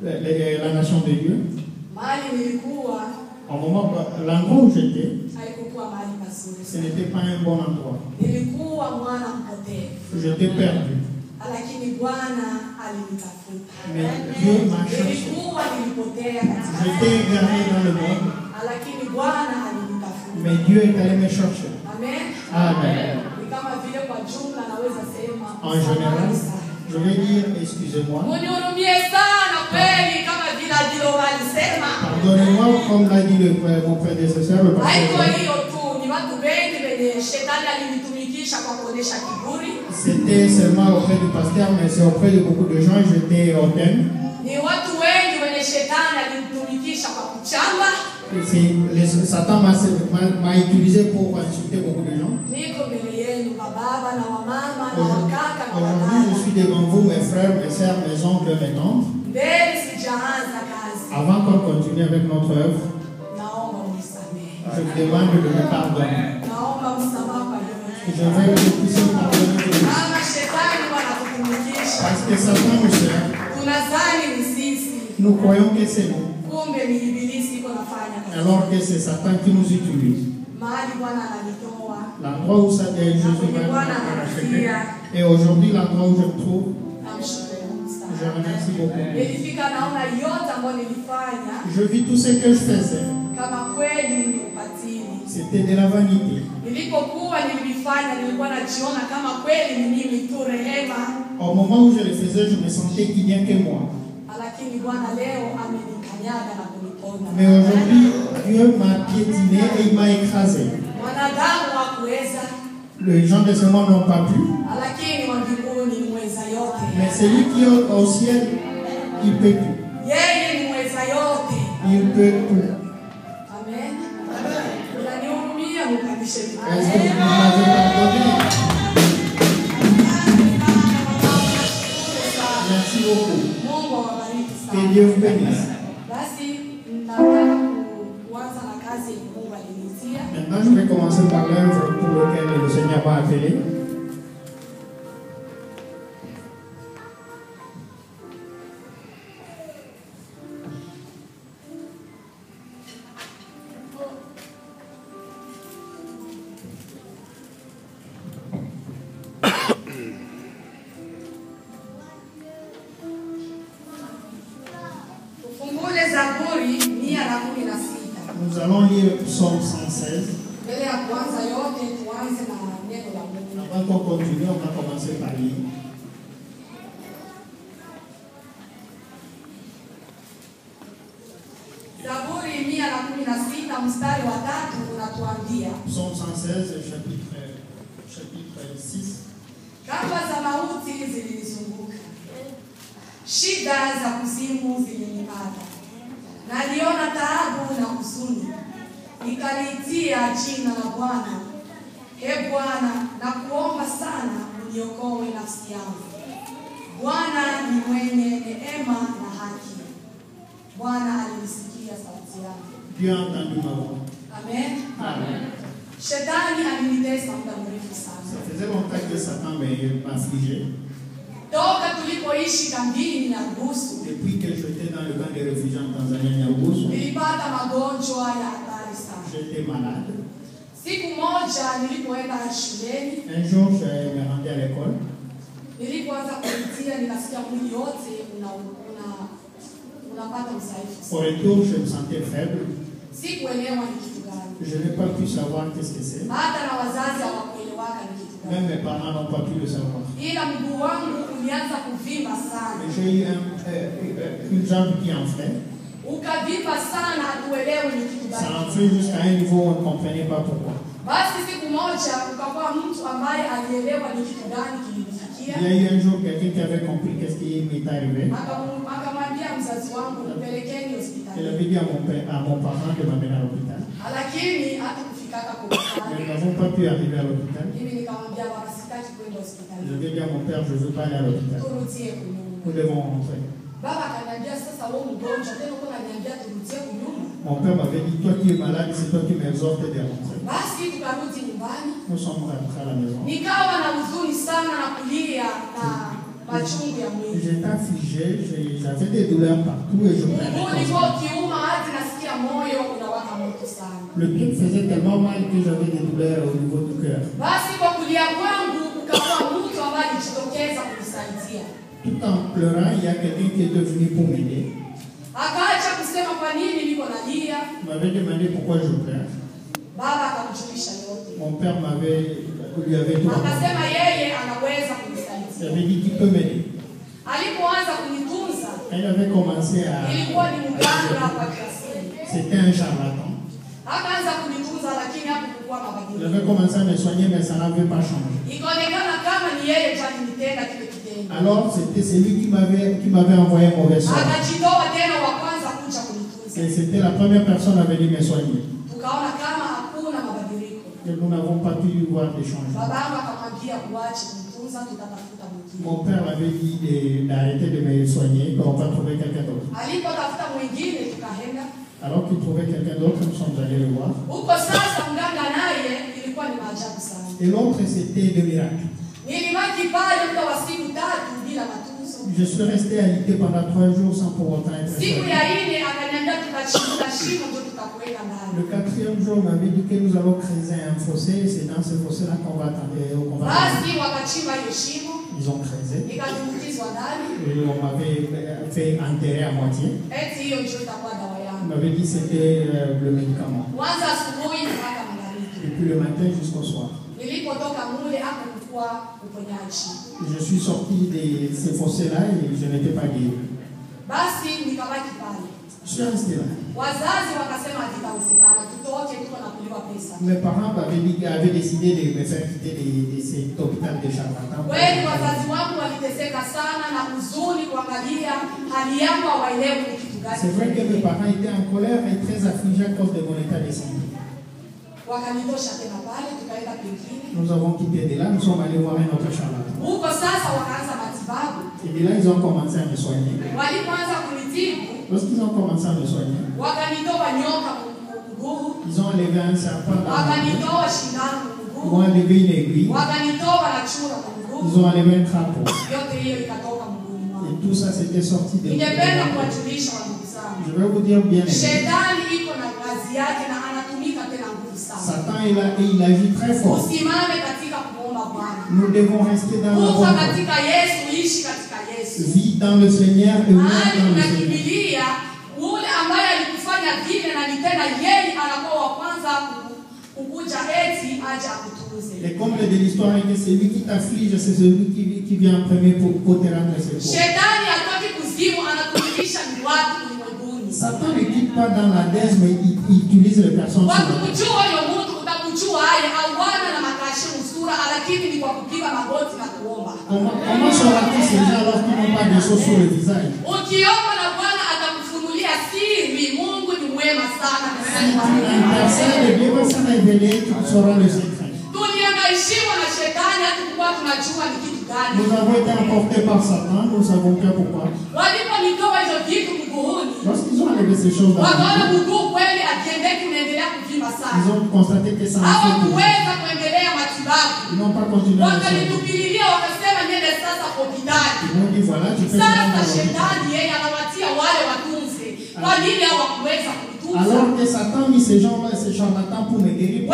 la nation de Dieu. Au moment, l'endroit où j'étais, ce n'était pas un bon endroit. J'étais perdu. Mais Dieu m'a cherché. J'étais égaré dans le monde. Mais Dieu est allé me chercher. Amen. En général, je vais dire excusez-moi. Pardonnez-moi, comme l'a dit mon prédécesseur, le pasteur. C'était seulement auprès du pasteur, mais c'est auprès de beaucoup de gens. J'étais hautaine. Satan m'a utilisé pour insulter beaucoup de gens. Aujourd'hui, je suis devant vous, mes frères, mes sœurs, mes oncles, mes tantes. Avant qu'on continue avec notre œuvre, je vous demande de me pardonner. Je vais que vous puissiez pardonner de nous. Parce que Satan nous sert. Nous croyons que c'est nous. Alors que c'est Satan qui nous utilise. L'endroit où ça est Jésus m'a acheté. Et aujourd'hui, l'endroit où je me trouve, je remercie beaucoup. Je vis tout ce que je faisais. C'était de la vanité. Au moment où je le faisais, je me sentais qu'il n'y a que moi. Mais aujourd'hui, Dieu m'a piétiné et il m'a écrasé. Les gens de ce monde n'ont pas pu. Mais celui qui est au ciel, il peut tout. Il peut tout. Est-ce que vous m'avez pardonné? Merci beaucoup. Que Dieu vous bénisse. Maintenant, je vais commencer par l'œuvre pour laquelle le Seigneur m'a appelé. Nous allons lire Psaume 116. Avant qu'on continue, on va commencer par lire. Psaume 116, chapitre 6. Kamba za mauti zilinizunguka, shida za kuzimu zilinipata, naliona taabu na huzuni, nikaliitia jina la Bwana. Ee Bwana, nakuomba sana uniokoe nafsi yangu. Bwana ni mwenye neema na haki. Bwana alinisikia sauti yangu. Dieu a entendu ma voix. Amen. Amen. Shetani alinitesa muda mrefu sana. Ça faisait longtemps que Satan m'affligeait. Toka tulipoishi kambini na Nyarugusu. Depuis que j'étais dans le camp des réfugiés en Tanzanie, Nyarugusu, nilipata magonjwa ya hatari sana. j'étais malade. Siku moja nilipoenda shuleni, Un jour, je me rendais à l'école. nilipoanza kupitia nikasikia mwili wote unapata udhaifu. Au retour, je me sentais faible. Sikuelewa ni kitu gani. Je n'ai pas pu savoir qu'est-ce que c'est. Hata na wazazi hawakuelewaka ni kitu gani. Même mes parents n'ont pas pu le savoir. Ila mguu wangu ulianza kuvimba sana. J'ai eu une jambe qui enflait. Ukavimba sana, hatuelewi ni kitu gani. Ça enflait jusqu'à un niveau où on ne comprenait pas pourquoi. Basi siku moja ukakuwa mtu ambaye alielewa ni kitu gani kilinifikia. Il y a eu un jour quelqu'un qui avait compris qu'est-ce qui m'est arrivé. Akamwambia mzazi wangu, mpelekeni hospitali. Il avait dit à mon parent de m'amener à l'hôpital. Lakini hata kufikaka kwa hospitali. Nous n'avons pas pu arriver à l'hôpital. Mimi nikamwambia baba, sitaki kwenda hospitali. Je vais dire à mon père, je ne veux pas aller à l'hôpital. Turudie kunyuma. Nous devons rentrer. Baba akaniambia, sasa wewe mgonjwa tena uko unaniambia turudie kunyuma. Mon père m'avait dit, toi qui es malade, c'est toi qui m'exhortes de rentrer. Basi tukarudi nyumbani. Nous sommes rentrés à la maison. Nikawa na huzuni sana na kulia J'étais affligé, j'avais des douleurs partout et je prenais. Le truc faisait tellement mal que j'avais des douleurs au niveau du cœur. Tout en pleurant, il y a quelqu'un qui est venu pour m'aider. Il m'avait demandé pourquoi je pleure. Mon père lui avait tout raconté. Il avait dit qu'il peut m'aider. Elle avait commencé à... C'était un charlatan. Il avait commencé à me soigner, mais ça n'avait pas changé. Alors, c'est lui qui m'avait envoyé un mauvais sort. Et c'était la première personne à venir me soigner. Et nous n'avons pas pu voir des changements. Mon père m'avait dit d'arrêter de me soigner, qu'on va trouver quelqu'un d'autre. Alors qu'il trouvait quelqu'un d'autre, nous sommes allés le voir. Et l'autre, c'était le miracle. Je suis resté alité pendant 3 jours sans pour autant être soigné. Le 4e jour, on m'avait dit que nous allons creuser un fossé. C'est dans ce fossé-là qu'on va attendre. Ils ont creusé. Et on m'avait fait enterrer à moitié. On m'avait dit que c'était le médicament. Depuis le matin jusqu'au soir. Je suis sorti de ces fossés-là et je n'étais pas guéri. Je suis resté là. Mes parents avaient décidé de me faire quitter de cet hôpital de charlatan. C'est vrai que mes parents étaient en colère et très affligés à cause de mon état de santé. Nous avons quitté de là, nous sommes allés voir un autre charlatan. Et de là, ils ont commencé à me soigner. Lorsqu'ils ont commencé à me soigner, ils ont enlevé un serpent dans le cou. Ils ont enlevé une aiguille. Ils ont enlevé un crapaud. Et tout ça, c'était sorti de moi. Je vais vous dire bien. Satan il agit très fort. Nous devons rester dans la bonne vie dans le Seigneur et mourir dans le Seigneur. Le comble de l'histoire est que celui qui t'afflige, c'est celui qui vient en premier pour te rendre secours. Satan ne quitte pas dans l'Hadès, mais il utilise les personnes. Comment saura-t-il ces gens alors qu'ils n'ont pas de choses sur le visage? Si une personne, Dieu va s'en révéler, tu sauras le secret. Nous avons été emportés par Satan, nous savons bien pourquoi. Lorsqu'ils ont enlevé ces choses dans le monde, ils ont constaté que ça n'a fait que ils n'ont pas continué à le faire. Ils m'ont dit voilà, tu fais ça dans alors que Satan mit ces gens-là, ces charlatans pour me guérir.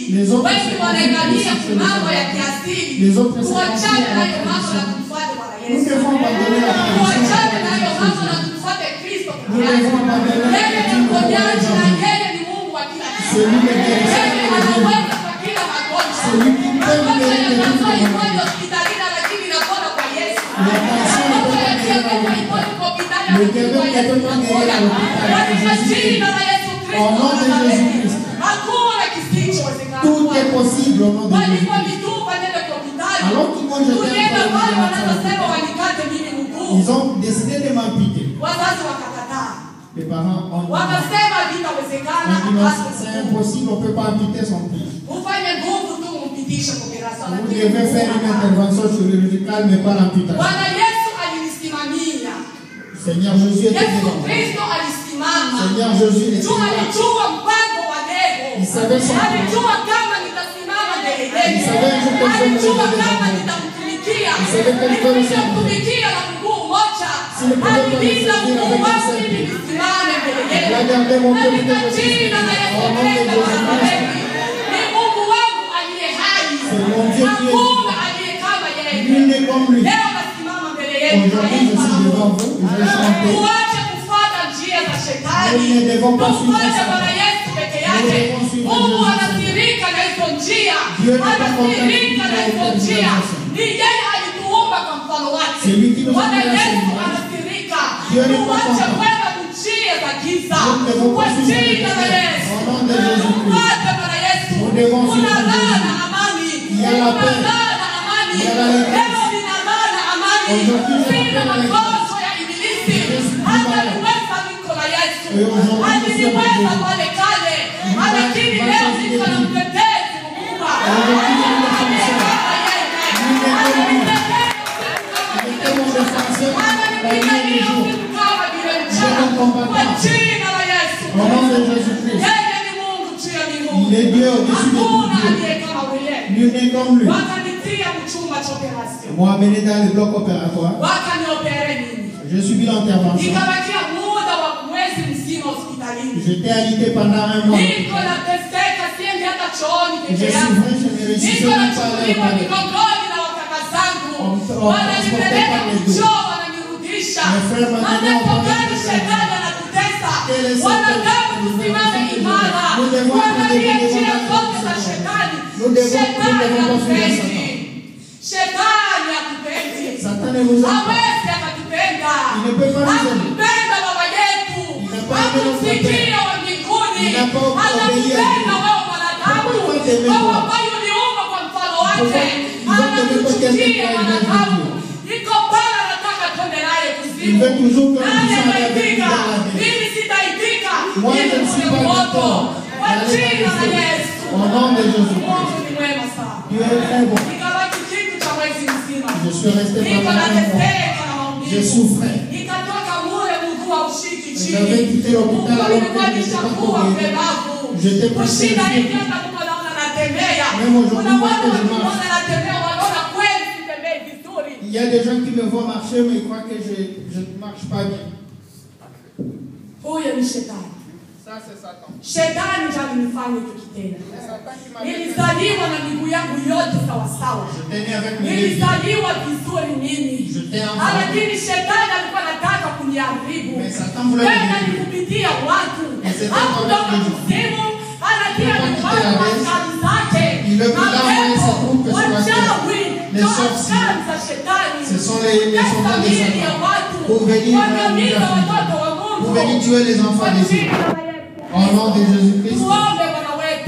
Les autres nous devons abandonner la tradition. Nous devons abandonner la tradition. Celui qui celui qui peut me guérir de toute maladie. La tension ne peut pas guérir à l'hôpital. Le diabète ne peut pas guérir à l'hôpital. Au nom de Jésus-Christ. Tout est possible au nom de Jésus-Christ. Alors qu'ils vont jeter ils ont décidé de m'amputer. Les parents ont dit c'est impossible, on ne peut pas amputer son pied. Vous devez faire une intervention chirurgicale, mais pas l'amputation. Seigneur Jésus était devant. Seigneur Jésus était devant. Il savait son plan. Il savait un jour que je me levais devant. kumtumikia. Nilimtumikia na mguu mmoja. Alilinda mguu wangu ili nisimame mbele yake. Katika jina la Yesu Kristo. Ni Mungu wangu aliye hai. Hakuna aliye kama yeye. Leo nasimama mbele yenu. Tuache kufuata njia za shetani. Tufuate Bwana Yesu peke yake. Mungu anasirika na hizo njia. Anasirika na hizo njia. Ni yeye alituumba kwa mfano wake. Bwana Yesu anasirika. Tuache kwenda njia za giza. Kwa jina la Yesu. Tufuate Bwana Yesu. Kuna laana amani. Kuna laana amani. Leo ninalala amani. Sina magonjwa ya ibilisi. Hata niweza niko na Yesu. Aliniweza pale kale. Lakini leo niko na mtetezi mkubwa. Kwa jina la Yesu. Yeye ni Mungu juu ya mbingu. Hakuna aliye kama yeye. Wakanitia mchumba cha operation. Moi amené dans le bloc opératoire. Wakaniopere mimi. Je subis l'intervention. Nikabakia muda wa mwezi mzima hospitalini. J'étais alité pendant un mois. Niko na teseka siendi hata chooni peke Je yangu. souffrais, je ne résistais Niko na même pas à chukuliwa aller migongoni na wakaka zangu. Wananipeleka kuchoo wananirudisha. Mes frères m'amenaient en Anatokani shetani anatutesa. Wanataka kusimama imara. Kuangalia njia zote za shetani. Shetani hatupendi. Shetani hatupendi. Hawezi akatupenda. Hakupenda baba yetu. Hakusikia wa mbinguni. Anakupenda wewe mwanadamu. Wewe ambaye uliumbwa kwa mfano wake. Anakuchukia mwanadamu. Iko pale anataka twende naye kuzimu. Nani ataitika? Mimi sitaitika. Mimi ni moto. Kwa jina la Yesu. Mungu ni mwema sana. Nikabaki kitu cha mwezi mzima. Niko na teseka na maumivu. Nikatoka mule mguu wa ushiki chini. Mungu alikuwa nishakuwa mlemavu. Kushinda hivi hata Mungu anaona natembea. Kuna watu wakimwona natembea wanaona kweli sitembei vizuri. Il y a des gens qui me voient marcher mais ils croient que je ne marche pas bien. Huyo ni shetani. Ça c'est Satan. Shetani ndiye alinifanya hiki kitendo. Nilizaliwa na miguu yangu yote sawa sawa. Nilizaliwa vizuri mimi. Lakini shetani alikuwa anataka kuniharibu. Tena nikupitia watu. Hakutoka kuzimu. Anatia mifano wa kazi zake. Mapepo, wachawi, kazi za shetani. Pesa mingi ya watu. Kuangamiza watoto wa Mungu. Pour venir tuer les enfants des Dieu. Au nom de Jésus-Christ,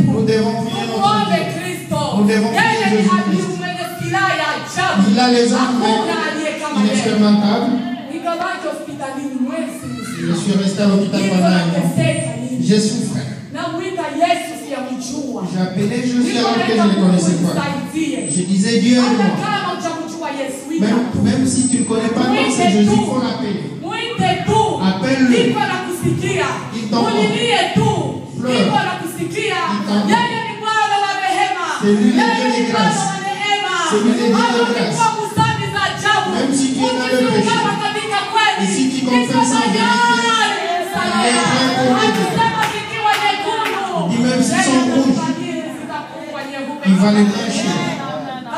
nous devons prier notre Dieu. Nous devons prier Jésus-Christ. Il a les armes inexpérimentables. Je suis resté à l'hôpital pendant un mois. J'ai souffert. J'appelais Jésus alors que je ne le connaissais pas. Je disais Dieu est moi. Même si tu ne connais pas encore c'est Jésus, il faut l'appeler. Appelle-le. Il t'entend. Pleure. C'est lui le Dieu de grâce. C'est lui le Dieu de grâce. Même si tu es dans le péché, et si tu confesses sa vérité, il est prêt pour t'aider. Dis même s'ils sont rouges, il va les blanchir.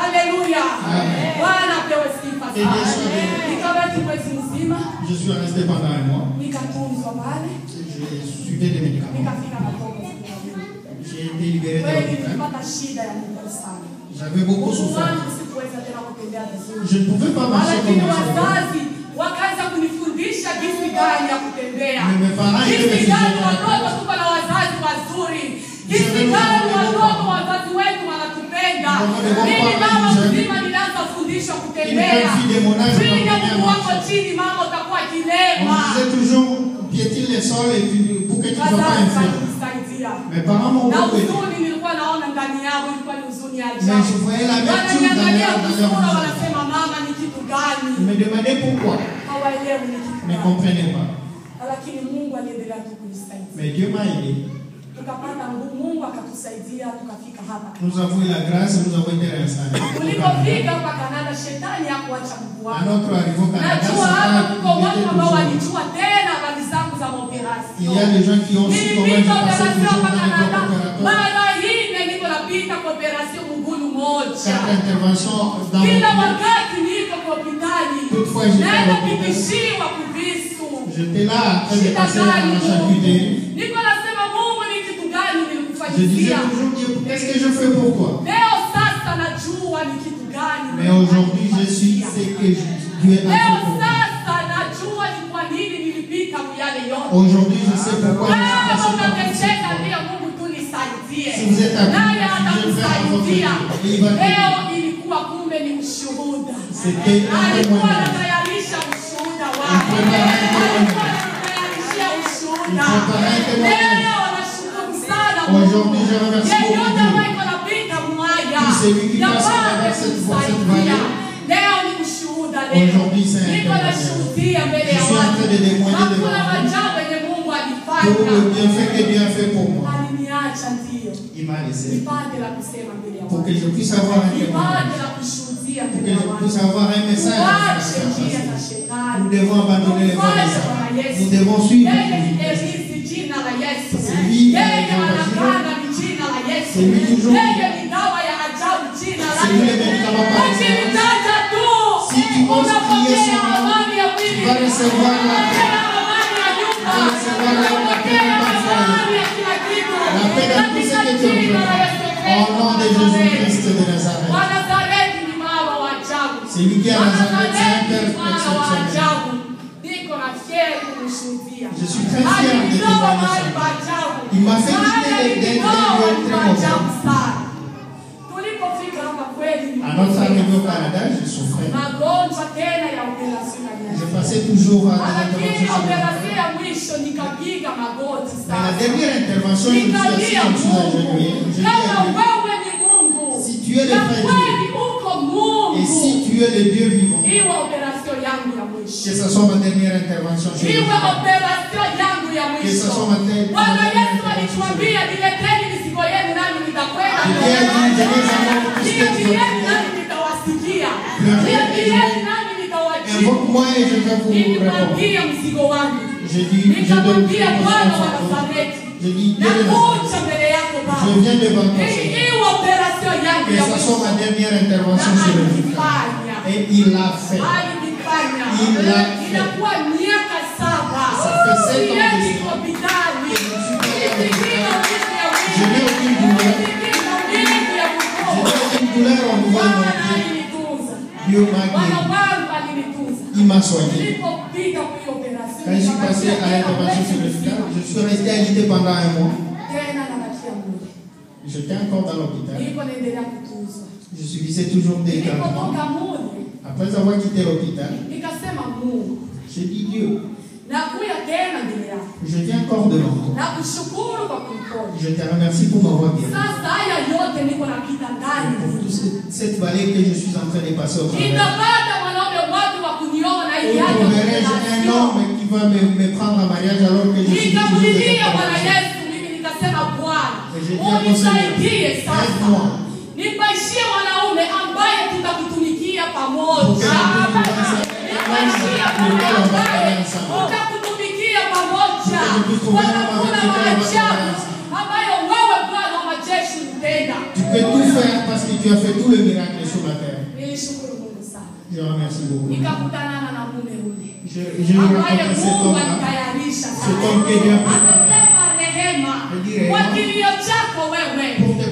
Alléluia. Je suis resté pendant un mois. Je suivais des médicaments. J'ai été libéré de l'hôpital. J'avais beaucoup souffert. Je ne pouvais pas marcher comme je wakaanza kunifundisha jinsi gani ya kutembea. Jinsi gani watoto tuko na wazazi wazuri. Jinsi gani watoto wazazi wetu wanatupenda. Mimi mama mzima nilianza kufundishwa kutembea. Piga mguu wako chini mama utakuwa kilema. On disait toujours piétine les sols et puis pour que tu ne sois pas infirme. Mes parents m'ont beaucoup aidé. nilikuwa naona ndani yao ilikuwa ni huzuni ya ajabu. Mais je voyais l'amertume dans leur visage. Wanasema mama ni kitu gani? Ils me demandaient pourquoi. Hawaelewi ni kitu Ils ne gani. comprenaient pas. Lakini Mungu aliendelea tu kunisaidia. Mais Dieu m'a aidé. Nous avons eu la grâce, nous avons été réinstallés. À notre arrivée au Canada, il y a des gens qui ont su comment je passais toujours dans les coopérateurs. Chaque intervention dans toutefois j'étais là en train de passer à la charcuterie. Je disais toujours, Dieu, qu'est-ce que je fais pour toi? Mais aujourd'hui, je suis ce que Dieu a fait pour moi. Aujourd'hui, je sais pourquoi je suis passé par si vous êtes à vous, je vais faire à votre vie. C'était un témoignage. Aujourd'hui, je remercie beaucoup Dieu. C'est lui qui passe à travers cette vallée. Aujourd'hui, c'est un témoignage. Je suis en train de témoigner devant vous pour le bienfait que Dieu a fait pour moi. Il m'a laissé pour que je puisse avoir un témoignage, pour que je puisse avoir un message. Nous devons abandonner les mauvais messages. Nous devons suivre Jésus. C'est lui qui a c'est lui toujours. C'est lui le médicament par excellence. Si tu oses prier son nom, tu vas recevoir la paix. Tu vas recevoir la paix dans ton foyer. La paix dans tout ce que tu entreprends. Au nom de Jésus-Christ de Nazareth. C'est lui qui a Nazareth, c'est un Père exceptionnel. Je suis très fier de témoigner ça. Il m'a fait quitter des très mauvais. À notre arrivée au Canada, je souffrais. Je passais toujours à des interventions. Mais la dernière intervention, je me suis assis comme je suis agenouillé. Je dis à Dieu, si tu es le vrai Dieu, et si tu es le Dieu vivant, que ce soit ma dernière intervention chez vous. Que ce soit ma dernière intervention. Invoque-moi et je vais vous répondre. Je dis, je dis, je viens devant toi. Que ce soit ma dernière intervention sur le vie. Et il l'a fait. Il l'a fait. Ça fait 7 ans de je n'ai aucune douleur. Je n'ai aucune douleur en voyant mon Dieu. Dieu m'a guéri. Il m'a soigné. Quand je suis passé à l'intervention sur le l'hôpital, je suis resté alité pendant un mois. J'étais encore dans l'hôpital. Je subissais toujours des traitements. Après avoir quitté l'hôpital, j'ai dit Dieu, je viens encore devant toi. Je te remercie pour m'avoir guéri. Pour toute cette vallée que je suis en train de passer au travers. Trouverai-je un homme qui va me prendre en mariage alors que je suis toujours de cette et je dis à mon Seigneur, aide-moi. Nipaishie mwanaume ambaye tutakutumikia pamoja. Tutakutumikia pamoja. Kuna maajabu ambayo wewe Bwana wa majeshi utenda. Tu peux tout faire parce que tu as fait tous les miracles sur la terre. Nilishukuru Mungu sana. Je remercie beaucoup. Nikakutana na mume yule. Je rencontre cet homme que Dieu a préparé. Kwa kilio chako wewe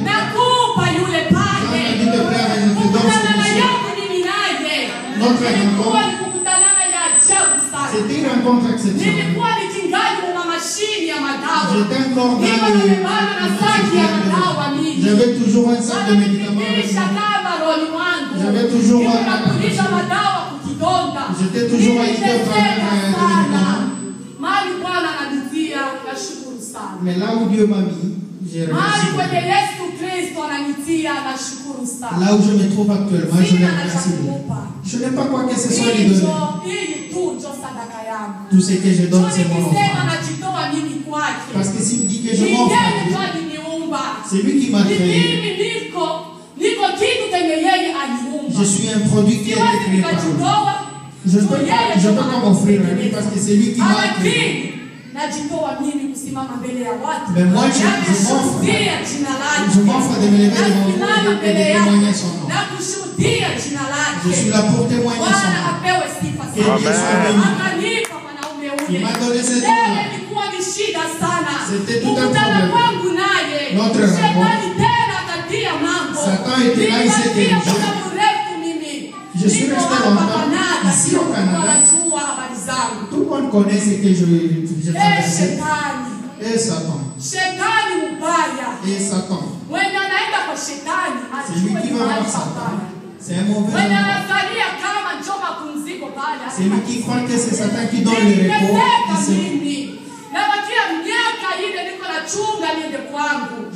nakupa yule pale. Kukutana yako mimi naye. Nilikuwa nikukutana ya ajabu sana. C'était une rencontre exceptionnelle. Nilikuwa nikingali kwa mashini ya madawa. J'étais encore dans j'avais toujours un sac de médicaments. J'avais toujours j'étais toujours invité au travers de médicaments. Mais là où Dieu m'a mis, j'ai remercié. Là où je me trouve actuellement, je le remercie. Je n'ai pas quoi que ce soit lui donner. Tout ce que je donne, c'est mon offrande. Parce que s'il me dit que je m'offre à lui, c'est lui qui m'a créé. Je suis un produit qui a été créé par lui. Je ne peux pas m'offrir à lui parce que c'est lui qui m'a créé. Mais moi, je m'offre de me lever devant vous et de témoigner son nom. Je suis là pour témoigner son nom. Que Dieu soit béni. Il m'a donné cette nom-là. C'était tout un problème. Notre rapport. Satan était là, il s'est dirigé. Je suis resté longtemps ici au Canada. Tout le monde connaît ce que je traversais. Et Satan. Et Satan. C'est lui qui va voir Satan. C'est un mauvais homme. C'est lui qui croit que c'est Satan qui donne le repos.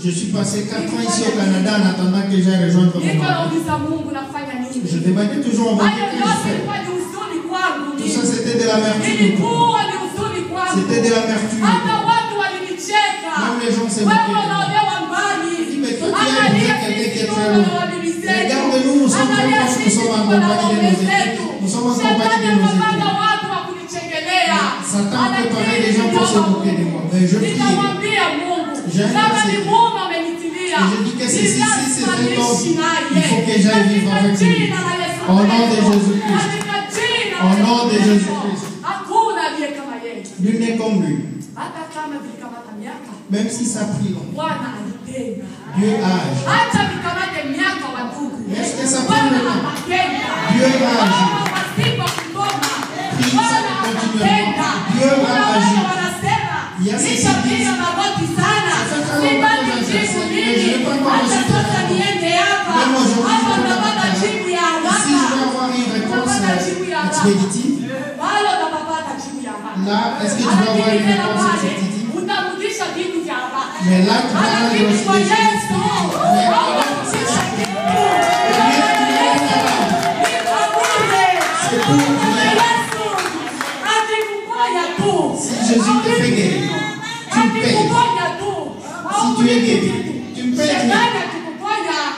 Je suis passé 4 ans ici au Canada en attendant que j'aille rejoindre mon mari. Je demandais toujours au Dieu que je fais. Tout ça c'était de l'amertume. C'était de l'amertume. Même les gens se moquaient. Mais toi tu as bien quelqu'un qui est très loin. Regarde-nous, nous sommes très proches, nous sommes en compagnie de nos équipes. Nous sommes en compagnie de nos équipes. Satan préparait des gens pour se moquer de moi. Mais je priais. J'ai intercédé. Et je dis que si c'est un homme, il faut que j'aille vivre avec lui. Au nom de Jésus-Christ. Au nom de Jésus-Christ. Lui n'est comme lui. Même si ça prie longtemps. Dieu a agi. Est-ce que ça prend le temps? Dieu a agi. Prie continuellement. Dieu a agi. Il y a ceux qui disent, ça fait très longtemps que j'intercède, mais je n'ai pas encore reçu de réponse. Même aujourd'hui, je peux pas faire. Si je veux avoir une réponse expéditive, là, est-ce que tu vas avoir une réponse expéditive? Mais là, tu vas avoir une réponse expéditive. C'est pour rien. Si Jésus te fait guérir, tu me payes. Si tu es guéri, tu me payes.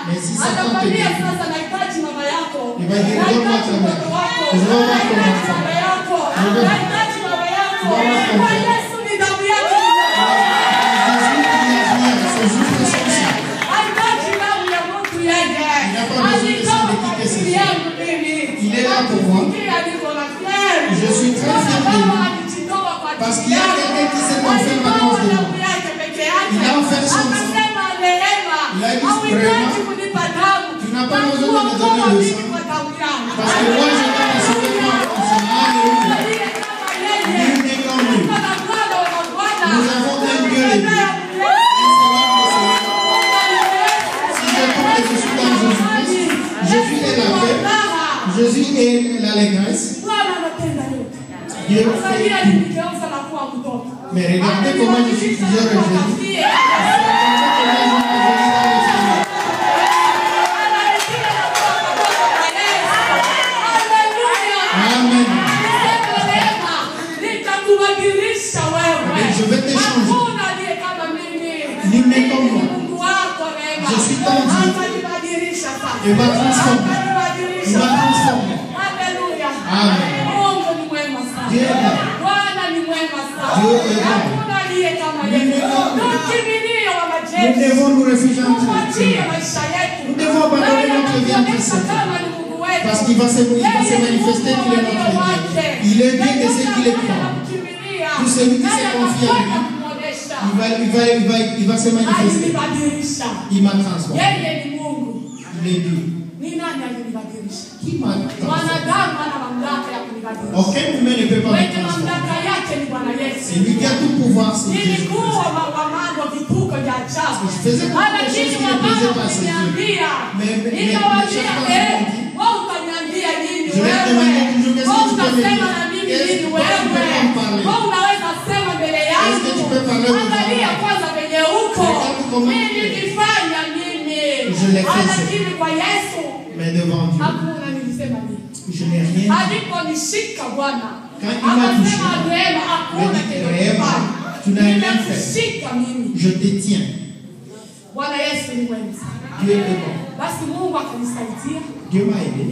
Mais si Satan te guérit, il va dire donne-moi ta mère. Je vais voir ton enfant. Je vais voir ton enfant. C'est juste son sang. Il n'a pas besoin de se déquitter que c'est ça. Il est là pour moi. Je suis très fier de lui. Parce qu'il y a quelqu'un qui s'est enfermé à cause de moi. Il a offert son sang. Il a dit vraiment, tu n'as pas besoin de me donner le sang. Parce que moi, je vais recevoir mon sang. Alléluia. Nul n'est comme lui. Nous avons un Dieu de Dieu. Si je tombe et je suis dans Jésus-Christ, Jésus est la paix. Jésus est l'allégresse. Dieu fait tout. Mais regardez comment je suis toujours revenu. Amen. Je vais te changer. Nul n'est comme moi. Je suis tendu. Il va transformer. Il va transformer. Amen. Dieu est là. Dieu est là. Nous devons nous réfugier en Dieu. Nous devons abandonner notre vie en Christ. Parce qu'il va se manifester qu'il est notre Dieu. Il est Dieu de ceux qui le croient. Tout celui qui se confie à lui, il va se manifester. Il m'a transformé. Il est Dieu. Qui m'a transformé? Aucun humain ne peut pas me transformer. C'est lui qui a tout pouvoir. C'est Jésus. Je faisais beaucoup de choses qui ne plaisaient pas à ses yeux. Mais chaque fois je vais te demander toujours qu'est-ce que tu peux me dire. Est-ce que tu peux en parler? Est-ce que tu peux parler de toi? Regarde comment je l'ai fait. Mais devant Dieu, je n'ai rien dit. Quand il m'a touché, Tu n'as rien fait. Je te tiens. Dieu est bon. Dieu m'a aidé.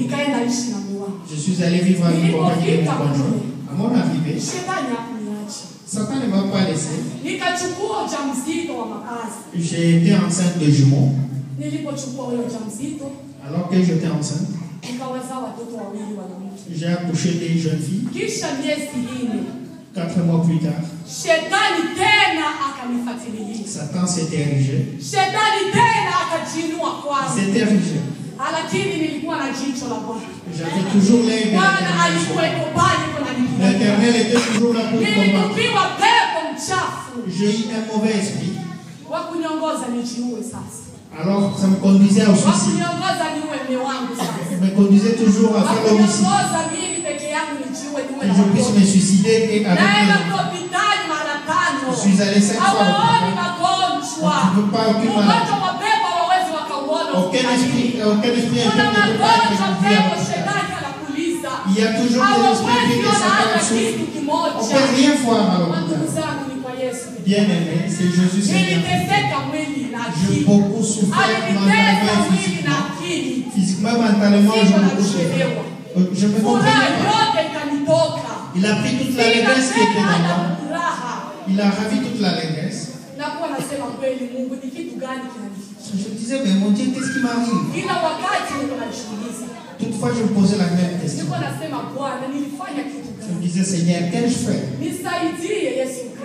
Je suis allé vivre avec mon compagnon et mon conjoint. À mon arrivée, Satan ne m'a pas laissé. J'ai été enceinte de jumeaux. Alors que j'étais enceinte, j'ai accouché des jeunes filles. 4 mois plus tard, Satan s'est érigé. Il s'est érigé. J'avais toujours l'œil de l'Éternel. L'Éternel était toujours là pour combattre. J'ai eu un mauvais esprit. Alors ça me conduisait au suicide. Il me conduisait toujours à faire l'homicide. Que je puisse me suicider et avec je suis allé 5 fois au hôpital. On ne peut pas aucune maladie. Aucun esprit ne peut pas être conduit à l'hôpital. Il y a toujours des esprits qui sont à la source. On ne peut rien voir à l'hôpital. Bien aimé, c'est Jésus Seigneur. J'ai beaucoup souffert mentalement et physiquement. Physiquement, mentalement, j'ai beaucoup souffert. Je me comprenais pas. Il a pris toute l'allégresse qui était dans moi. Il a ravi toute l'allégresse. Je disais, mais mon Dieu, qu'est-ce qui m'arrive? Toutefois, je me posais la même question. Je me disais, Seigneur, qu'ai-je fait?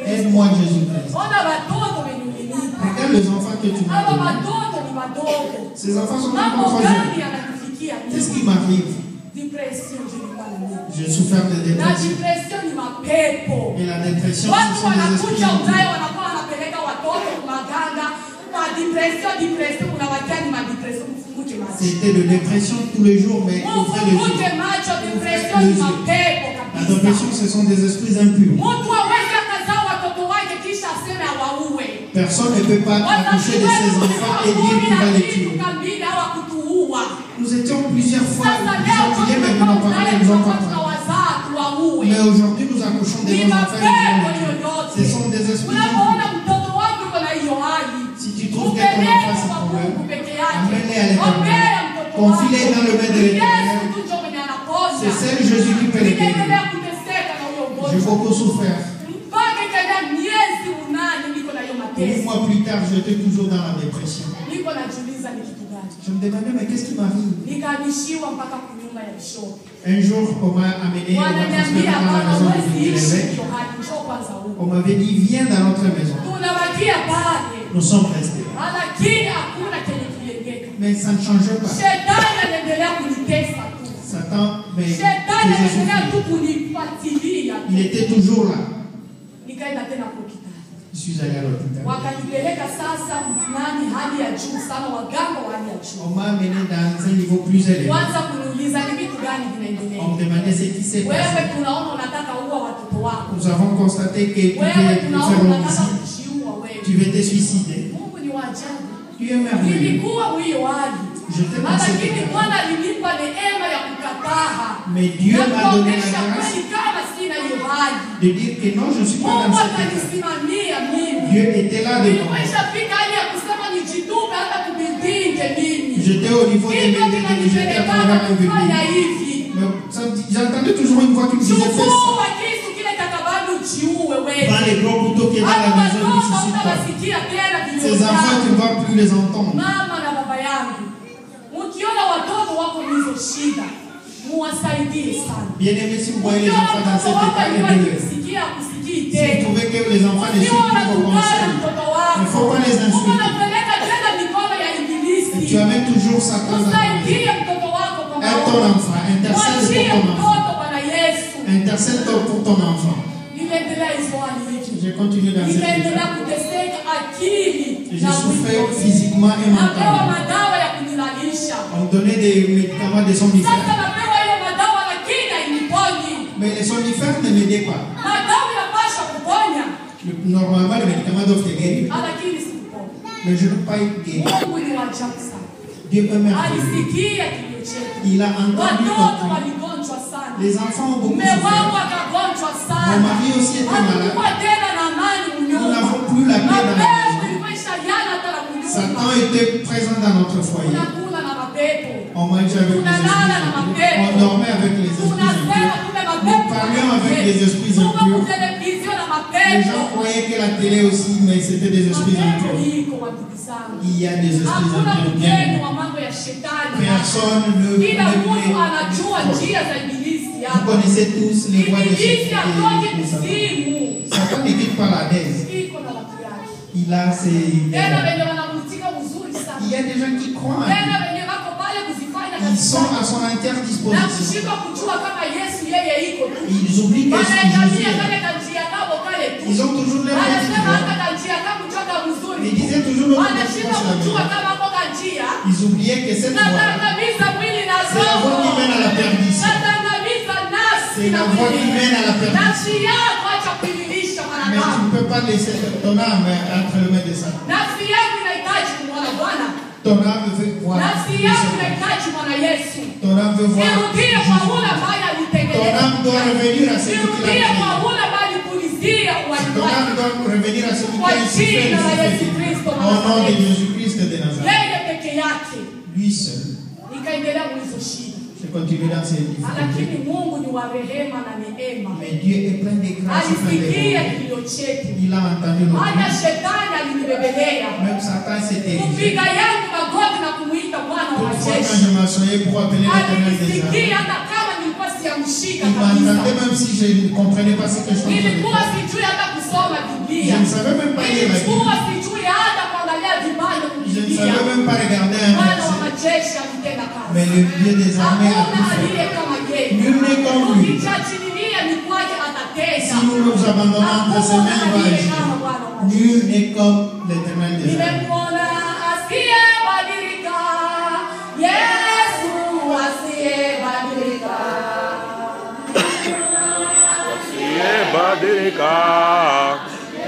Aide-moi, Jésus-Christ. Regarde les enfants que tu m'as donnés. Ces enfants sont encore jeunes. Qu'est-ce qui m'arrive? Je souffre de dépression. Et la dépression, ce sont des esprits. C'était de dépression tous les jours, mais ouvrez les yeux. La dépression, ce sont des esprits impurs. Personne ne peut pas accoucher de ses enfants et dire qu'il va les tuer. Nous étions plusieurs fois fatigués, mais nous n'en parlons pas. Mais aujourd'hui, nous accouchons des enfants. Ce sont des esprits impurs. Si tu trouves que ton enfant c'est problème, amène-les à l'Éternel. Confie-les dans le main de l'Éternel. C'est seul Jésus qui peut les guérir. J'ai beaucoup souffert. 8 mois plus tard, j'étais toujours dans la dépression. Je me demandais, mais qu'est-ce qui m'arrive? Un jour, on m'a amené, on m'a transféré dans la maison de l'évêque. On m'avait dit, viens dans notre maison. Nous sommes restés. Mais ça ne changeait pas. Satan me faisait souffrir. Il était toujours là. Je suis allé à l'hôpital. On m'a amené dans un niveau plus élevé. On me demandait ce qui s'est passé. Nous avons constaté que tu veux faire l'homicide. Tu veux te suicider. Tu es merveilleux. Je t'ai pensé. Mais Dieu m'a donné la grâce de dire que non, je ne suis pas dans cette état. Dieu était là devant moi. J'étais au niveau des médias, j'étais à travers un public. J'entendais toujours une voix qui me disait fais ça. Dans les gros couteaux qui est dans la maison, ne suscite pas. Ces enfants, tu ne vas plus les entendre. Bien aimé, si vous voyez les enfants dans cet état, aidez-les. Si vous trouvez que les enfants ne suivent pas vos conseils, il ne faut pas les insulter. Et tu amènes toujours Satan dans ta vie. Aide ton enfant, intercède pour ton enfant. Intercède pour ton enfant. J'ai continué dans cette état. J'ai souffert physiquement et mentalement. On me donnait des médicaments de somnifères. Mais les somnifères ne m'aidaient pas. Normalement, les médicaments doivent te guérir. Mais je ne peux pas être guéri. Dieu est merveilleux. Il a entendu ton cri. Les enfants ont beaucoup souffert. Mon mari aussi était malade. Il nous n'avons plus la paix dans la maison. Satan était présent dans notre foyer. On mangeait avec les esprits, on dormait avec les esprits impurs, nous parlions avec les esprits impurs. Les gens croyaient que la télé aussi, mais c'était des esprits impurs. Il y a des esprits impurs bien. Personne ne connaît. Vous connaissez tous les voies de Satan. Satan ne quitte pas la dèse. Il a ses... Il y a des gens qui croient. Ils sont à son entière disposition. Ils oublient que Jésus est. Ils ont toujours l'air de. Ils disaient toujours notre Ils oubliaient que cette voie, c'est la voie qui mène à la perdition. C'est la voie qui mène à la perdition. Mais tu ne peux pas laisser ton âme entre les mains de Satan. Ton âme veut voir. Ton âme veut voir. Ton âme doit revenir à ce qu'il a fait. Ton âme doit revenir à ce qu'il a fait. Au nom de Jésus-Christ de Nazareth. Lui seul. Je continue dans ces difficultés. Mais Dieu est plein de grâce et plein de bonté. Il a entendu nos cris. Même Satan s'est érigé. Toutefois, quand je m'assoyais pour appeler l'Éternel des armées, il m'entendait même si je ne comprenais pas ce que je faisais. Je ne savais même pas lire la Bible. Je ne savais même pas regarder un verset. Mais le Dieu des armées a tout fait. Nul n'est comme lui. Si nous nous abandonnons entre ses mains, il va agir. Nul n'est comme l'Éternel des armées. Badrika,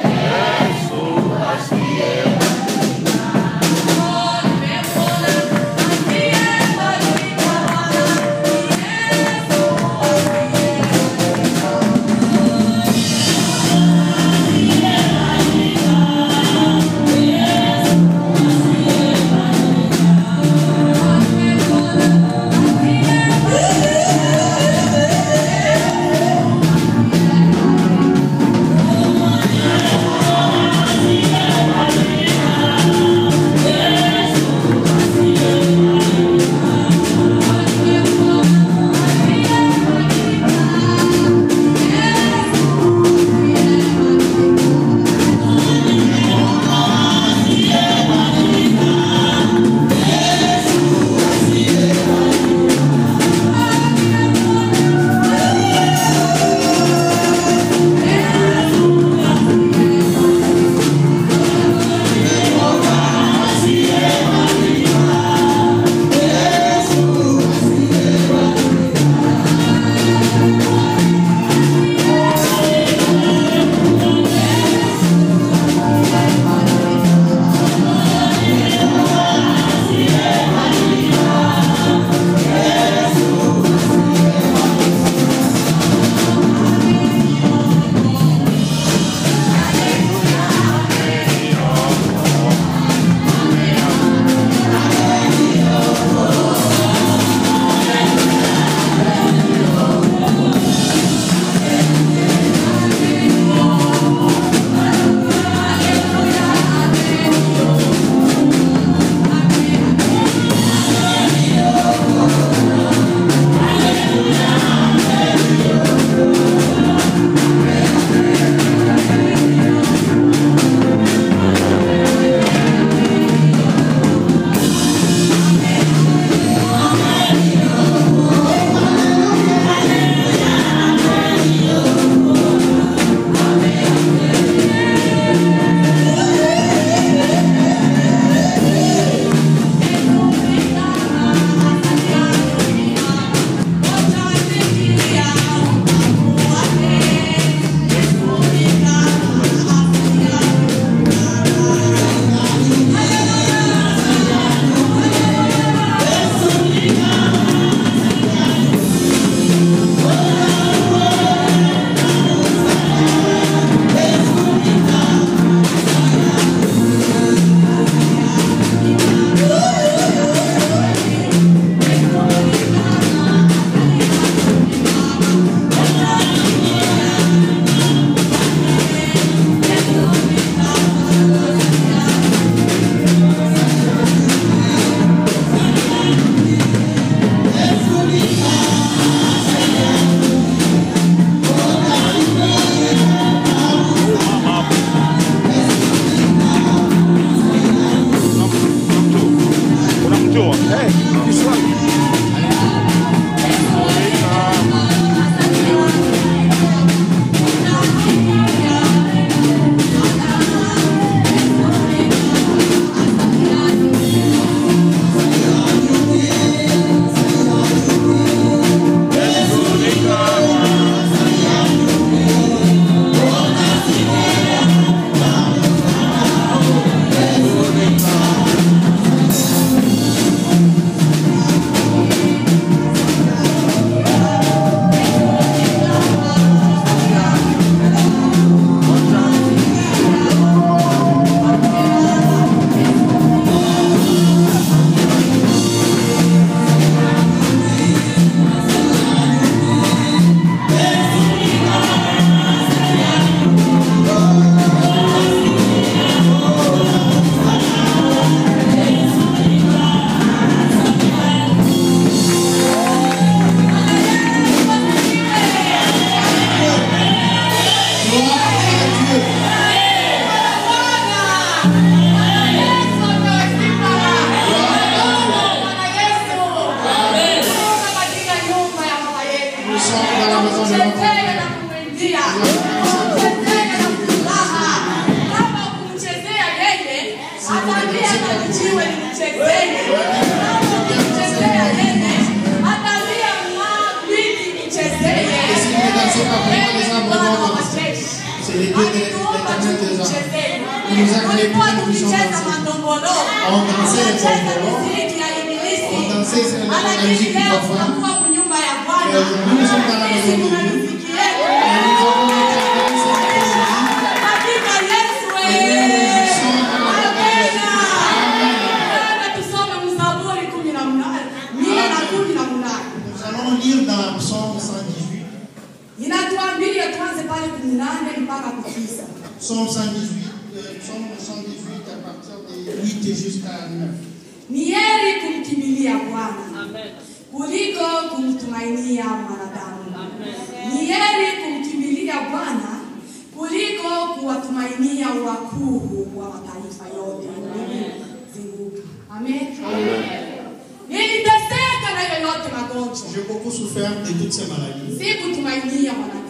Jesus, assim é. Yeah. C'est le Dieu de l'éternel des armes. Il nous a créé pour que nous puissions danser. On dansait les bonbons. On dansait la musique du parfum. Et aujourd'hui, nous sommes dans la maison de Dieu. Et nous avons lire dans le psaume 118. Psaume 118, à partir de 8 jusqu'à 9. Ni heri kumkimbilia Bwana kuliko kumtumainia mwanadamu. Ni heri kumkimbilia Bwana kuliko kuwatumainia wakuu wa mataifa yote zunguka. Amen. Niliteseka na yoyote magonjwa. J'ai beaucoup souffert de toutes ces maladies. Sikutumainia mwanadamu.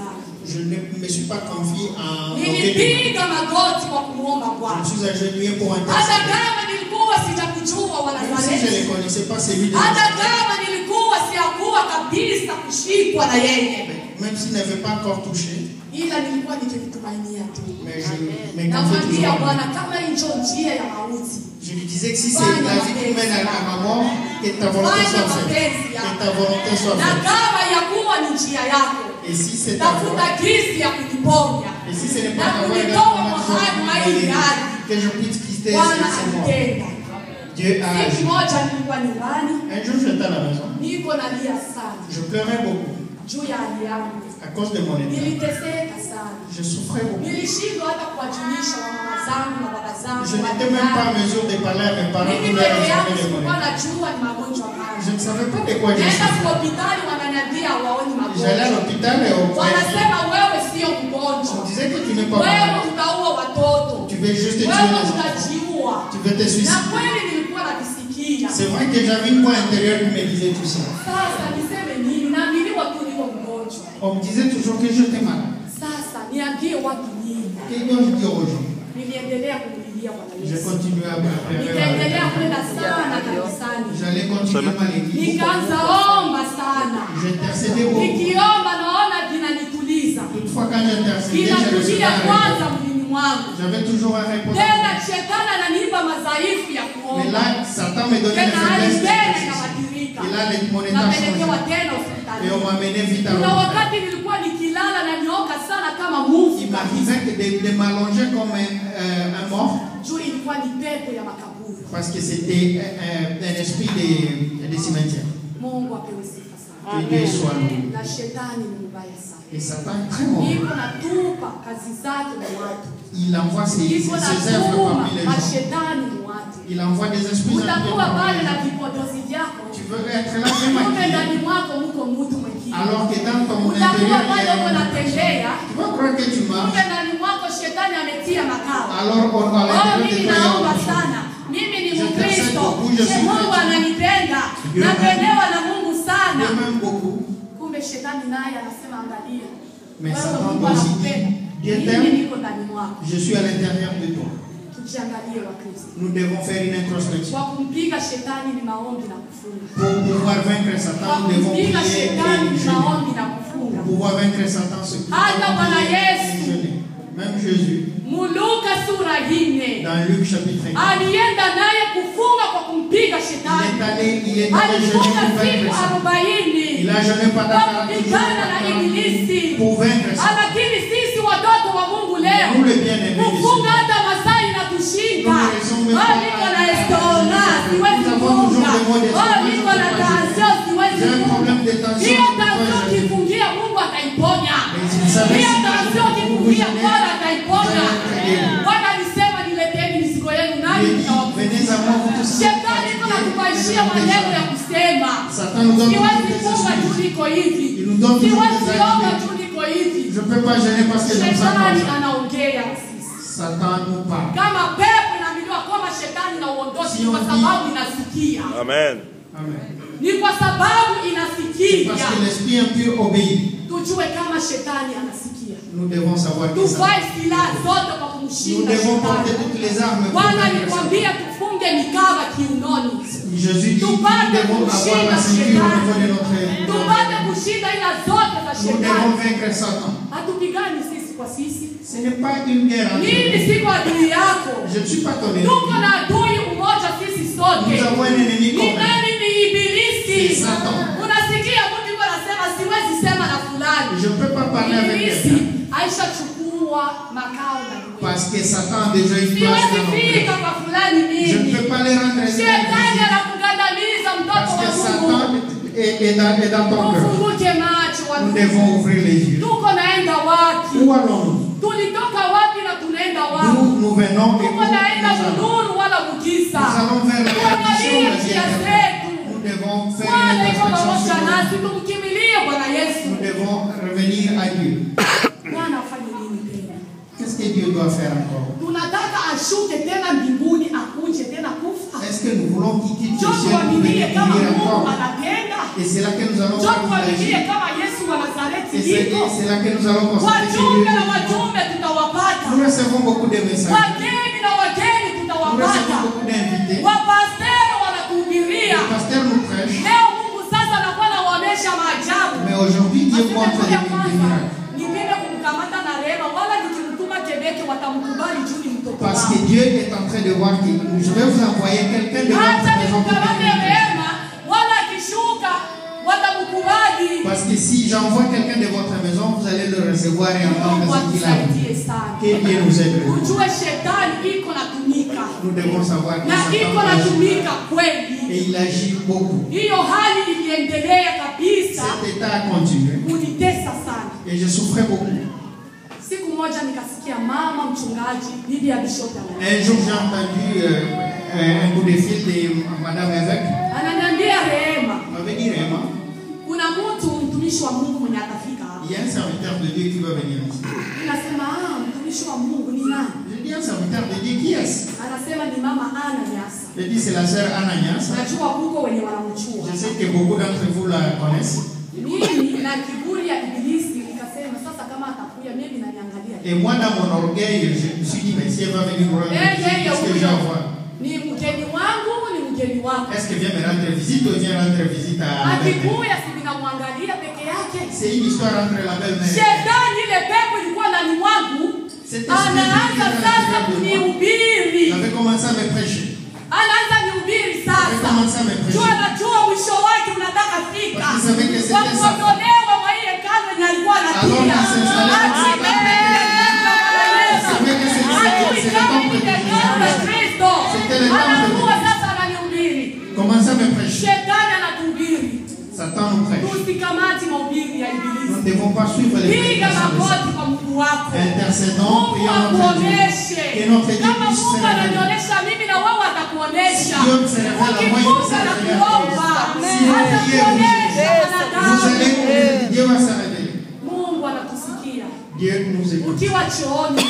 Je ne me suis pas confié à nilipiga magoti kwa kumuomba Bwana. Je suis agenouillé pour un test. Hata kama nilikuwa sitakujua wala Nazareti. Si je ne connaissais pas celui de hata kama nilikuwa siakuwa kabisa kushikwa na yeye. Même s'il n'avait pas encore touché. Ila nilikuwa nikitumainia tu. Mais je me confiais toujours. Bwana kama hiyo njia ya mauti. Je lui disais que si c'est la vie qui mène à ma mort, que ta volonté soit faite. Que ta volonté soit faite. Na kama yakuwa ni njia yako. Et si c'est ta volonté. Et si ce n'est pas ta volonté, que je puisse quitter ce mort. Dieu a agi. Un jour j'étais à la maison. Je pleurais beaucoup. À cause de mon état. Je souffrais beaucoup. Je n'étais même pas en mesure de parler à mes parents pour leur informer de mon état. Je ne savais pas de quoi je souffrais. J'allais à l'hôpital et au on disait que tu n'es pas malade. Tu veux juste te tuer les enfants. Tu veux te suicider. C'est vrai que j'avais une voix intérieure qui me disait tout ça. On me disait toujours que j'étais malade. Qu'est-ce que je dis aux gens? Je continuais à pleurer. J'allais continuer à l'église. J'intercédais beaucoup. Toutefois, quand j'intercédais, j'avais toujours un réponse. Mais là, Satan me donnait des faiblesses. Et là, mon état changeait. Et on m'a mené vite à l'hôpital. Il m'arrivait de m'allonger comme un mort. Parce que c'était un esprit de cimetière. Que Dieu soit loué. Et Satan est très mauvais. Il envoie ses œuvres parmi les gens. Il envoie des esprits parmi les gens. Tu veux être là même alors que dans ton intérieur, tu vas croire que tu marches. Alors on va l'intérieur de toi. Je t'accepte beaucoup, je suis chrétien. Dieu m'aime beaucoup. Mais Satan doit aussi dire, Dieu t'aime, je suis à l'intérieur de toi. Nous devons faire une introspection. Pour pouvoir vaincre Satan, nous devons prier et jeûner. Pour pouvoir vaincre Satan, ce qui est jeûner. Même Jésus, dans Luc chapitre 1, il est allé jeûner pour vaincre Satan. Il a jeûné pendant 40 jours pour vaincre Satan. Nous les bien-aimés de j'ai un problème de tension. Venez à moi pour tous. Satan nous donne il nous donne toujours des activités. Je ne peux pas gêner parce que j'aime ça. Satan nous parle. Amen. Amen. C'est parce que l'esprit impur obéit. Nous devons savoir que ça. Nous devons porter toutes les armes. Jésus dit que nous devons avoir la ceinture au niveau de notre. Nous devons vaincre Satan. kwa sisi. Ce n'est pas une guerre entre Mimi nous. siko adui yako. Je ne suis pas ton ennemi. Tuko na adui mmoja sisi sote. Nous avons un ennemi Ni commun. nani? Ni Ibilisi. C'est Satan. Unasikia mtu yuko anasema siwezi sema na fulani. Je ne peux pas parler avec Ibilisi quelqu'un. Aisha chukua makao na wewe. Parce que Satan a déjà une place Siwezi dans nos fika cœurs. kwa fulani Je ne mimi. peux pas les rendre Shetani anakugandamiza mtoto parce que wa Satan Mungu. est dans ton cœur. Ufunguke macho wa Nous Mungu. devons ouvrir les yeux. Tuko naenda wapi? Où allons-nous? Tulitoka wapi na tunaenda wapi? D'où nous venons et où Tuko naenda nous allons. munuru wala mukisa. Nous allons vers la perdition Tuangalie ou la njia vie. zetu. Nous devons faire Bwana une iko introspection pamoja sur nous. nasi, tumkimbilie Bwana Yesu. Nous devons revenir à Dieu. Bwana afanye nini tena? Qu'est-ce que Dieu doit faire encore? Tunataka ashuke tena mbinguni akuje tena kufa. Est-ce que nous voulons qu'il quitte Njoo le ciel pour tuaminie venir kama mourir Mungu encore? anatenda. Et c'est là que nous allons Njoo voir qu'il tuaminie agit. kama Yesu wa Nazareti Et yuko. c'est là que nous allons constater que Dieu Wajumbe na est vivant. wajumbe tutawapata. Nous recevons beaucoup de messages. Wageni na wageni Nous tutawapata. recevons beaucoup d'invités. Wapasteri wanatuhubiria. Le pasteur nous prêche. Leo Mungu sasa anakuwa anawaonyesha maajabu. Mais aujourd'hui, Dieu montre des miracles. Nipende kumkamata na rehema wala nikimtuma Quebec watamkubali juu ni mtoto Parce wao. que Dieu est en train de voir que je vais vous envoyer quelqu'un de votre Hata maison pour nimkamate venir. rehema wala akishuka watamkubali. Parce que si j'envoie quelqu'un de votre maison, vous allez le recevoir et entendre Mungu ce qu'il a dit. atusaidie sana. Que Dieu nous aide. Ujue shetani iko natumika. Nous devons savoir que Na iko Satan agit. natumika kweli. Et il agit beaucoup. Hiyo hali iliendelea kabisa Cet état a continué. kunitesa sana. Et je souffrais beaucoup. Siku moja nikasikia mama mchungaji bibi ya Bishop Un jour, j'ai entendu un coup de fil de Madame Évêque. ananiambia Rehema, Elle m'avait dit, Réma, kuna mtu mtumishi wa Mungu mwenye atafika hapa. il y a un serviteur de Dieu qui va venir ici. Ninasema mtumishi wa Mungu ni nani? Je dis, un serviteur de Dieu, qui est-ce? Anasema ni mama Ana Nyasa. Je dis, c'est la sœur Ananias. Najua huko wenye wanamchua. Je sais que beaucoup d'entre vous la connaissent. Mimi na kiburi ya Ibilisi nikasema sasa kama atakuja mimi naniangalia. Et moi, dans mon orgueil, je me suis dit, mais si elle va venir me rendre visite, qu'est-ce que j'ai à voir? Ni mgeni wangu, ni mgeni wako. Est-ce qu'elle vient me rendre visite ou vient rendre visite à la belle-mère? Akikuya si ninamwangalia peke yake. C'est une histoire entre la belle-mère. Shetani ile pepo ilikuwa ndani mwangu. Anaanza sasa kunihubiri. J'avais commencé à me prêcher. Anaanza nihubiri sasa. Jua najua mwisho wake unataka fika. Kwa kuondolewa mwa ile hekalu yenye alikuwa anatia. Commencez à me prêcher. Shetani anatuhubiri. Satan nous prêche. Tusikamati mahubiri ya Nous Ibilisi. ne devons pas suivre les Piga prédications de magoti Satan. kwa Mungu wako. Intercédons, Mungu prions notre Dieu. akuoneshe. Que notre Dieu Kama puisse Mungu se révéler. ananionyesha mimi na wewe atakuonesha. Si Dieu se révèle à moi, il Ukifunga se na révèle à kuomba, toi. Si vous priez, atakuonesha vous allez wanadamu. prier, Dieu va se révéler. Mungu anatusikia. Dieu nous écoute. Ukiwa chooni,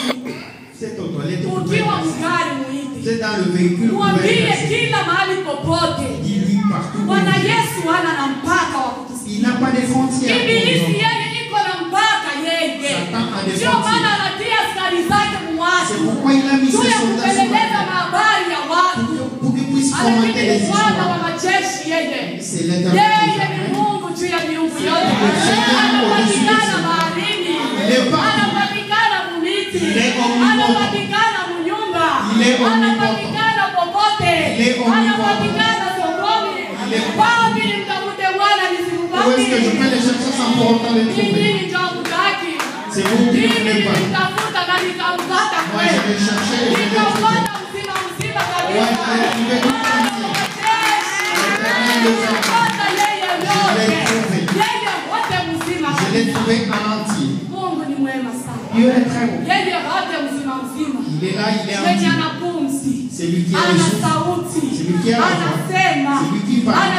C'est aux toilettes, vous pouvez ukiwa passer. mgari muite. Vous êtes dans le véhicule, vous pouvez Mwambie passer. kila mahali popote. Dis-lui partout. où Bwana il est. Yesu hana na mpaka wa Il kutusikia. n'a pas de frontières. Ibilisi yeye iko na mpaka yeye. Satan a des Ndio frontières. maana anatia askari zake C'est mwatu. pourquoi il a mis Juu ses ya soldats sur kupeleleza la mahabari ya watu. pour qu'ils puissent commenter les Lakini Bwana wa histoires. majeshi yeye. C'est l'éternel. Yeye ni Mungu juu ya miungu yote. Anapatikana baharini. Anapatikana mumiti. Anapatikana munyumba. Anapatikana popote. Anapatikana sokoni. Wapi nimtafute Bwana Où est-ce que je nisimupate? peux les chercher sans pour autant les trouver? Mimi nitamtaki. C'est vous qui ne Mimi voulez pas. nitamtafuta na nitampata Moi, je kweli. vais chercher et je vais trouver. Nitampata mzima mzima Ouais, je kabisa. vais trouver tout entier. Nitampata yeye yote. trouvé. Yeye wote mzima Je l'ai kabisa. trouvé en entier. Mungu ni mwema sana. Dieu est très bon. Yeye wote mzima mzima. Il est là, il est Mwenye entier. ana pumzi. C'est lui qui a le Ana souffle. sauti. C'est lui qui a la voix. Anasema. C'est lui qui parle.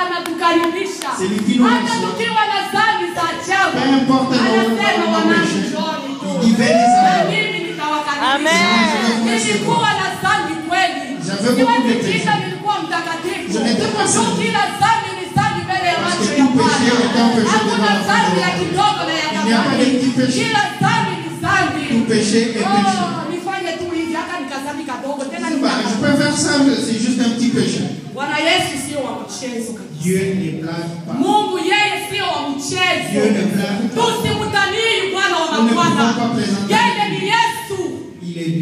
Anatukaribisha. C'est lui qui nous Hata reçoit. tukiwa na dhambi za ajabu. Peu importe Anasema nos wanangu péchés, njooni tu. il dit venez Na à moi. mimi nitawakaribisha. Amen. Nilikuwa na dhambi kweli. J'avais beaucoup de Siwezi péchés. jita nilikuwa mtakatifu. Je n'étais pas saint. Kila dhambi ni dhambi mbele ya Parce macho que ya tout péché Bwana. est un péché Hakuna devant la dhambi face de ya Dieu. kidogo na ya Il n'y a pas de kabali. petit péché. Kila dhambi ni dhambi. Tout péché est péché. Nifanye tu hivi hata nikazambi kadogo tena Bah, je peux faire ça, c'est juste un petit péché. Bwana Yesu sio wa mchezo kabisa. Dieu ne blague pas. Mungu yeye sio wa mchezo. Dieu ne blague pas. Tusimtanii Bwana wa Nous ne mabwana. Yeye ni Yesu.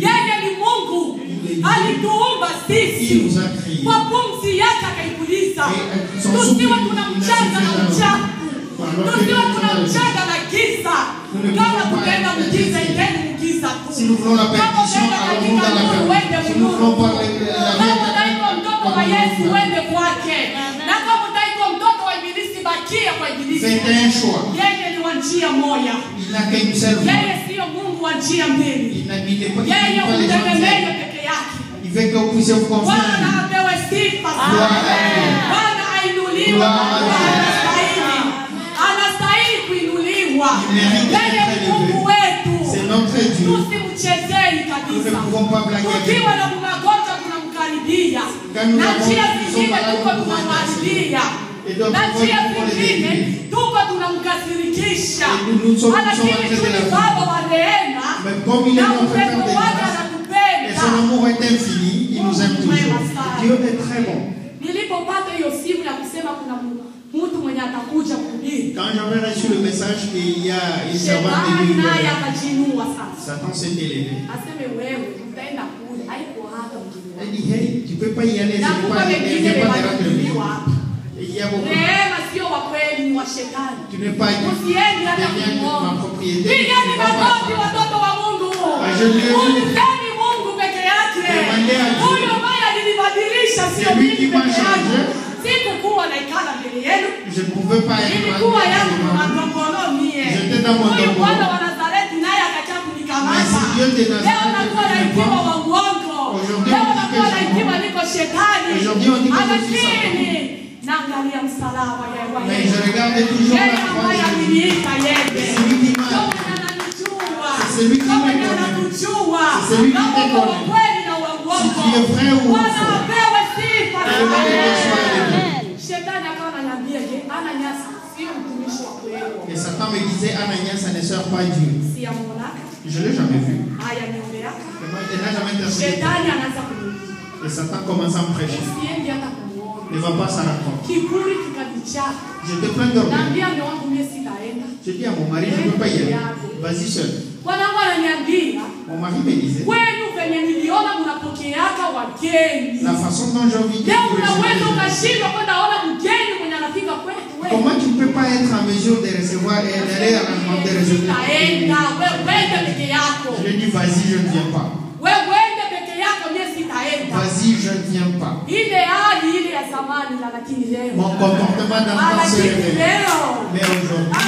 Yeye ni Mungu. Alituumba sisi. Kwa pumzi yake akaipuliza. Tusiwe tunamchanga na uchafu. Tusiwe tunamchanga na giza. Kama kutenda mgiza, iteni mgiza tu. Kama utenda katika nuru, wende nuru. Kama utaitwa mtoto wa Yesu, wende kwake. Na kama utaitwa mtoto wa ibilisi, bakia kwa ibilisi. Yeye ni wa njia moja. Yeye sio Mungu wa njia mbili. Yeye hutegemea peke yake. Bwana apewe sifa. Bwana ainuliwe. Anastahili kuinuliwa. Yeye ni Mungu wetu. Tusimchezei kabisa. Tukiwa na magonjwa tunamkaribia. Na njia zingine tuko tunamharibia. Na njia zingine tuko tunamkasirikisha. Lakini tu ni Baba wa rehema. Na upendo wake anatupenda. Dieu est très bon. Nilipopata hiyo simu ya kusema kuna mtu mwenye atakuja kuhubiri. Quand j'avais reçu le message qu'il y a une servante de Dieu, Satan s'est élevé. Elle dit, hey, tu ne peux pas y aller, c'est pas de rendre. Il y a beaucoup. Tu n'es pas ma propriété. C'est lui qui m'a changé. Je ne pouvais pas être j'étais dans mon domaine. Mais si Dieu te n'a pas aujourd'hui on dit que je suis Satan. Mais je regarde toujours la croix de Jésus. C'est celui qui m'a. C'est celui qui me connaît. C'est celui qui te connaît. Si tu es vrai ou faux. Et Satan me disait, Ananias, ça ne sert pas Dieu. Je ne l'ai jamais vu. Il n'a jamais intercédé. Et Satan commence à me prêcher. Ne va pas s'en rendre. J'étais plein d'orgueil. Je dis à mon mari, je ne peux pas y aller. Vas-y seul. Mon mari me disait, la façon dont j'ai envie de comment tu ne peux pas être en mesure de recevoir et d'aller à l'enfant de recevoir? Je lui ai dit, vas-y, je ne viens pas. Vas-y, je ne viens pas. Mon comportement d'enfant se révèle. Mais aujourd'hui,